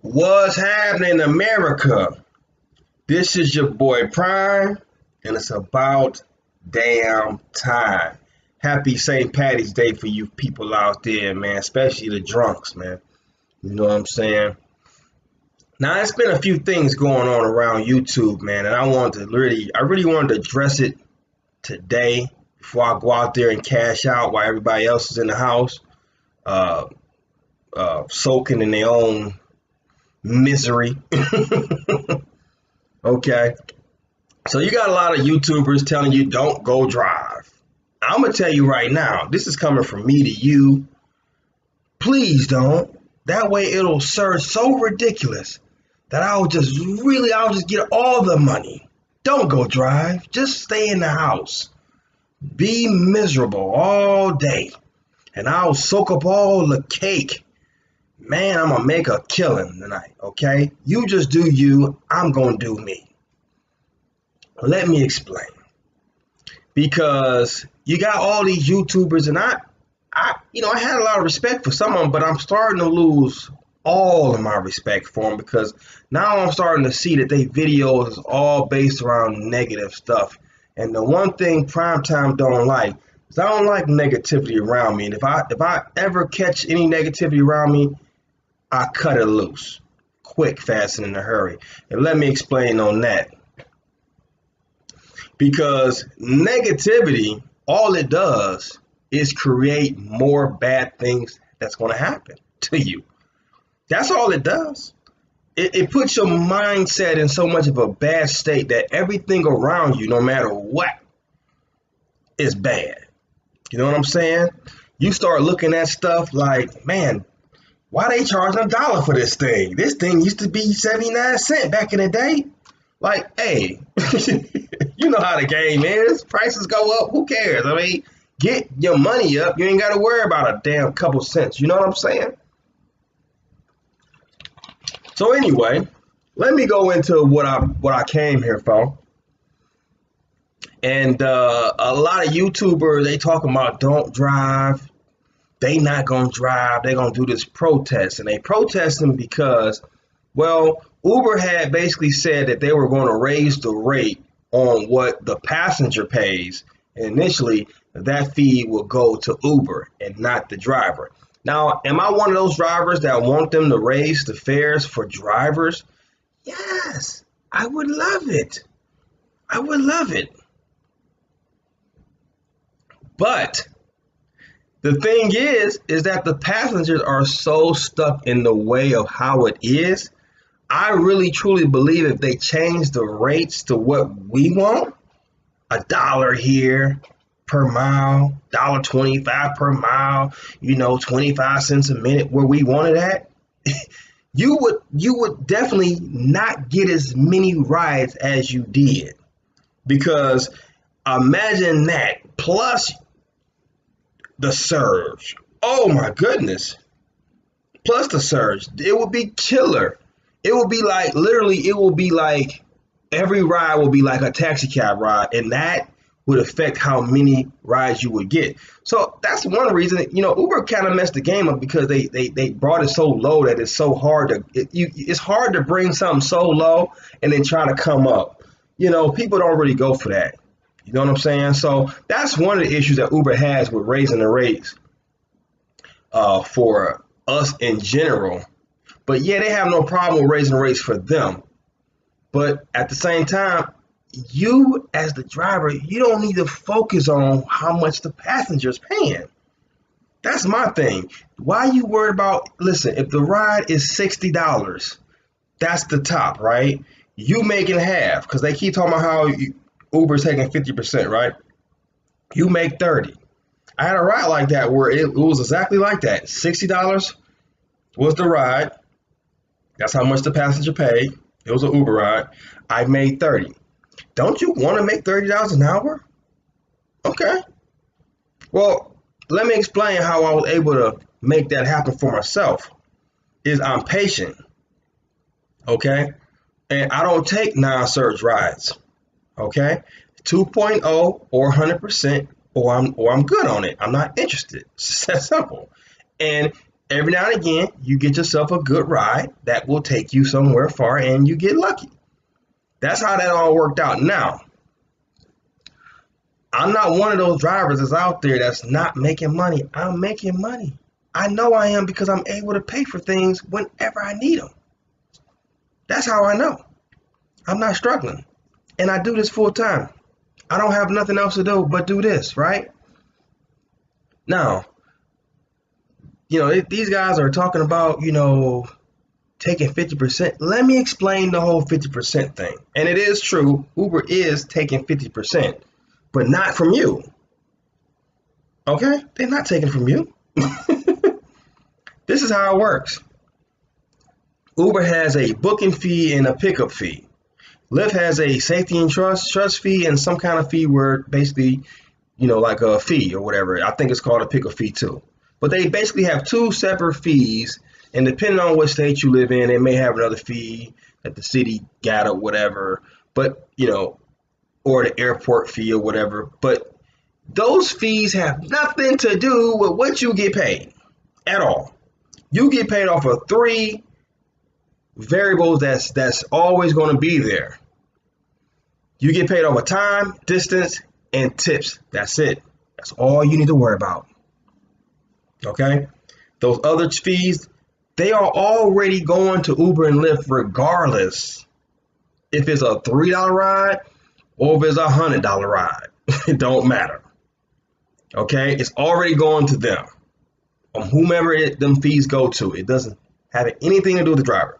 What's happening, America? This is your boy Prime, and it's about damn time. Happy St. Paddy's Day for you people out there, man, especially the drunks, man. You know what I'm saying? Now, it's been a few things going on around YouTube, man, and I really wanted to address it today before I go out there and cash out while everybody else is in the house, uh, soaking in their own misery. Okay, so you got a lot of YouTubers telling you don't go drive. I'm gonna tell you right now, this is coming from me to you. Please don't. That way it'll surge so ridiculous that I'll just get all the money. Don't go drive. Just stay in the house. Be miserable all day. And I'll soak up all the cake. Man, I'm gonna make a killing tonight, okay? You just do you, I'm gonna do me. Let me explain. Because you got all these YouTubers, and I had a lot of respect for some of them, but I'm starting to lose all of my respect for them because now I'm starting to see that they videos is all based around negative stuff. And the one thing Primetime don't like is I don't like negativity around me. And if I ever catch any negativity around me, I cut it loose, quick, fast, and in a hurry. And let me explain on that. Because negativity, all it does is create more bad things that's going to happen to you. That's all it does. It puts your mindset in so much of a bad state that everything around you, no matter what, is bad. You know what I'm saying? You start looking at stuff like, man, why they charging $1 for this thing? This thing used to be 79 cents back in the day. Like, hey, you know how the game is. Prices go up. Who cares? I mean, get your money up. You ain't got to worry about a damn couple cents. You know what I'm saying? So anyway, let me go into what I came here for. And a lot of YouTubers, they talking about don't drive. They not gonna drive. They gonna do this protest, and they protesting because, well, Uber had basically said that they were going to raise the rate on what the passenger pays. And initially, that fee will go to Uber and not the driver. Now, am I one of those drivers that want them to raise the fares for drivers? Yes, I would love it. I would love it. But the thing is that the passengers are so stuck in the way of how it is. I really truly believe if they change the rates to what we want, $1 here per mile, $1.25 per mile, 25 cents a minute where we want it at, you would definitely not get as many rides as you did. Because imagine that plus the surge. Oh my goodness. Plus the surge. It would be killer. It will be like, literally, it will be like every ride will be like a taxi cab ride, and that would affect how many rides you would get. So that's one reason, Uber kind of messed the game up because they brought it so low that it's so hard it's hard to bring something so low and then try to come up. People don't really go for that. You know what I'm saying? So that's one of the issues that Uber has with raising the rates for us in general. But yeah, they have no problem with raising rates for them. But at the same time, you as the driver, you don't need to focus on how much the passenger's paying. That's my thing. Why you worried about, listen, if the ride is $60, that's the top, right? You making half, because they keep talking about how Uber's taking 50%, right? You make 30. I had a ride like that where it was exactly like that. $60 was the ride. That's how much the passenger paid. It was an Uber ride. I made 30. Don't you want to make $30 an hour? Okay. Well, let me explain how I was able to make that happen for myself. I'm patient. Okay? And I don't take non-surge rides. Okay? 2.0 or 100%, or I'm good on it. I'm not interested. It's that simple. And Every now and again, you get yourself a good ride that will take you somewhere far and you get lucky. That's how that all worked out. Now, I'm not one of those drivers that's out there that's not making money. I'm making money. I know I am because I'm able to pay for things whenever I need them. That's how I know. I'm not struggling. And I do this full time. I don't have nothing else to do but do this, right? Now, these guys are talking about, taking 50%. Let me explain the whole 50% thing. And it is true, Uber is taking 50%, but not from you. Okay? They're not taking from you. This is how it works. Uber has a booking fee and a pickup fee. Lyft has a safety and trust fee and some kind of fee where basically, like a fee or whatever. I think it's called a pickup fee too. But they basically have two separate fees, and depending on what state you live in, they may have another fee that the city got or whatever, but, or the airport fee or whatever. But those fees have nothing to do with what you get paid at all. You get paid off of three variables that's always going to be there. You get paid over time, distance, and tips. That's it. That's all you need to worry about. Okay? Those other fees, they are already going to Uber and Lyft regardless if it's a $3 ride or if it's a $100 ride. It don't matter. Okay? It's already going to them. Whomever them fees go to. It doesn't have anything to do with the driver.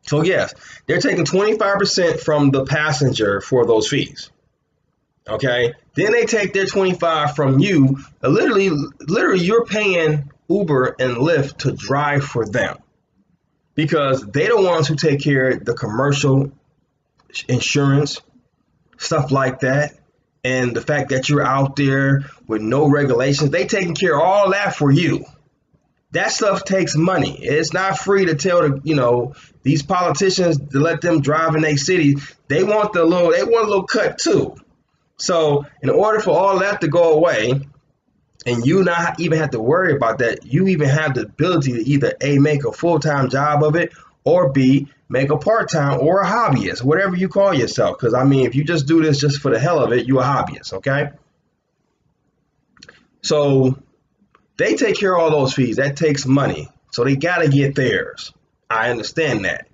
So yes, they're taking 25% from the passenger for those fees. Okay, then they take their 25 from you. Literally, you're paying Uber and Lyft to drive for them because they're the ones who take care of the commercial insurance, stuff like that, and the fact that you're out there with no regulations. They taking care of all that for you. That stuff takes money. It's not free to tell these politicians to let them drive in their city. They want a little cut too. So in order for all that to go away and you not even have to worry about that, you even have the ability to either A, make a full-time job of it, or B, make a part-time or a hobbyist, whatever you call yourself. Because if you just do this just for the hell of it, you're a hobbyist, okay? So they take care of all those fees. That takes money. So they got to get theirs. I understand that.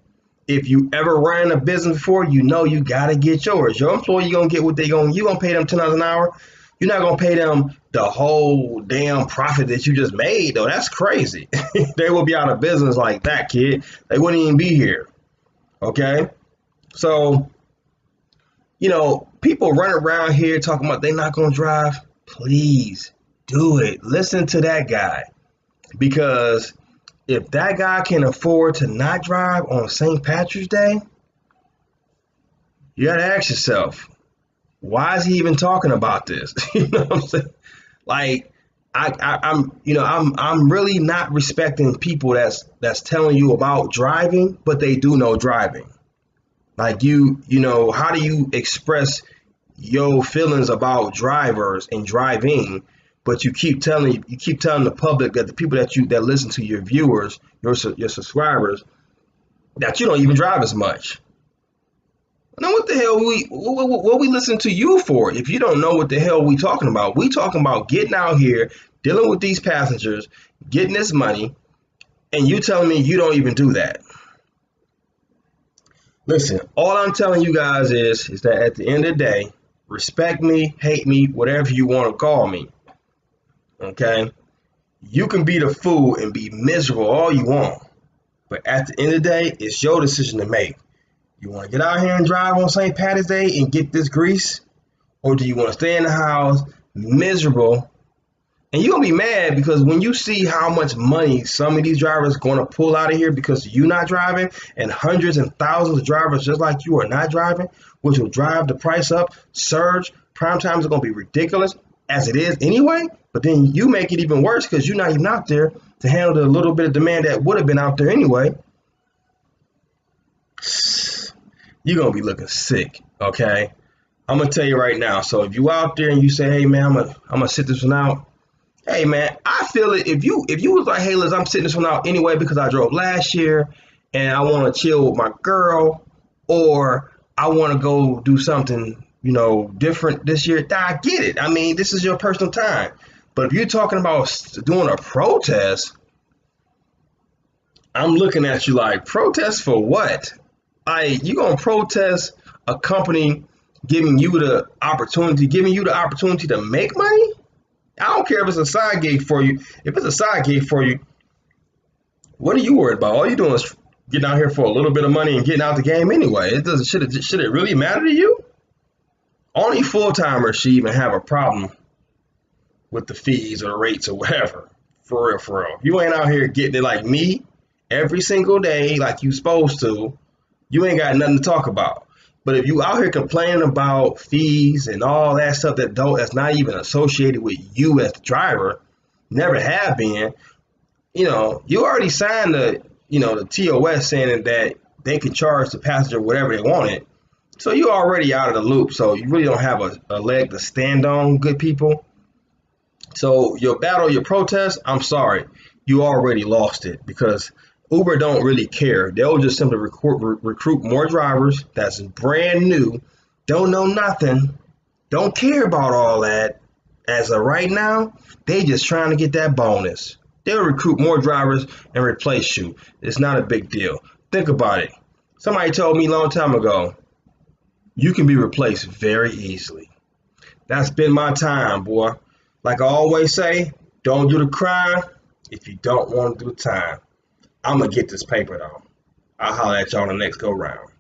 If you ever ran a business before, you got to get yours. Your employee going to get what you going to pay them $10 an hour. You're not going to pay them the whole damn profit that you just made, though. That's crazy. They will be out of business like that, kid. They wouldn't even be here. Okay? So, people run around here talking about they're not going to drive. Please do it. Listen to that guy. Because if that guy can afford to not drive on St. Patrick's Day, you got to ask yourself, why is he even talking about this? You know what I'm saying? Like, I'm really not respecting people that's telling you about driving, but they do know driving. Like how do you express your feelings about drivers and driving? But you keep telling the public, that the people that listen to your viewers, your subscribers, that you don't even drive as much. Now, what the hell what we listen to you for? If you don't know what the hell we talking about, we talking about getting out here, dealing with these passengers, getting this money, and you telling me you don't even do that. Listen, all I'm telling you guys is that at the end of the day, respect me, hate me, whatever you want to call me. Okay, you can be the fool and be miserable all you want, but at the end of the day, it's your decision to make. You want to get out here and drive on St. Paddy's Day and get this grease, or do you want to stay in the house miserable? And you're gonna be mad because when you see how much money some of these drivers are going to pull out of here because you're not driving, and hundreds and thousands of drivers just like you are not driving, which will drive the price up, surge. Prime times are going to be ridiculous as it is anyway. But then you make it even worse because you're not even out there to handle the little bit of demand that would have been out there anyway. You're going to be looking sick, okay? I'm going to tell you right now. So if you out there and you say, hey, man, I'm gonna sit this one out. Hey, man, I feel it. If you was like, hey, listen, I'm sitting this one out anyway because I drove last year and I want to chill with my girl, or I want to go do something, different this year. I get it. I mean, this is your personal time. But if you're talking about doing a protest, I'm looking at you like, protest for what? You gonna protest a company giving you the opportunity to make money? I don't care if it's a side gig for you. If it's a side gig for you, what are you worried about? All you're doing is getting out here for a little bit of money and getting out the game anyway. It doesn't. Should it really matter to you? Only full timers should even have a problem with the fees or the rates or whatever. For real, for real. If you ain't out here getting it like me every single day like you supposed to, you ain't got nothing to talk about. But if you out here complaining about fees and all that stuff that's not even associated with you as the driver, never have been, you already signed the TOS saying that they can charge the passenger whatever they wanted. So you're already out of the loop. So you really don't have a leg to stand on, good people. So your battle, your protest, I'm sorry, you already lost it because Uber don't really care. They'll just simply recruit more drivers that's brand new, don't know nothing, don't care about all that. As of right now, they just trying to get that bonus. They'll recruit more drivers and replace you. It's not a big deal. Think about it. Somebody told me a long time ago, you can be replaced very easily. That's been my time, boy. Like I always say, don't do the crime if you don't want to do the time. I'm going to get this paper, though. I'll holler at y'all on the next go round.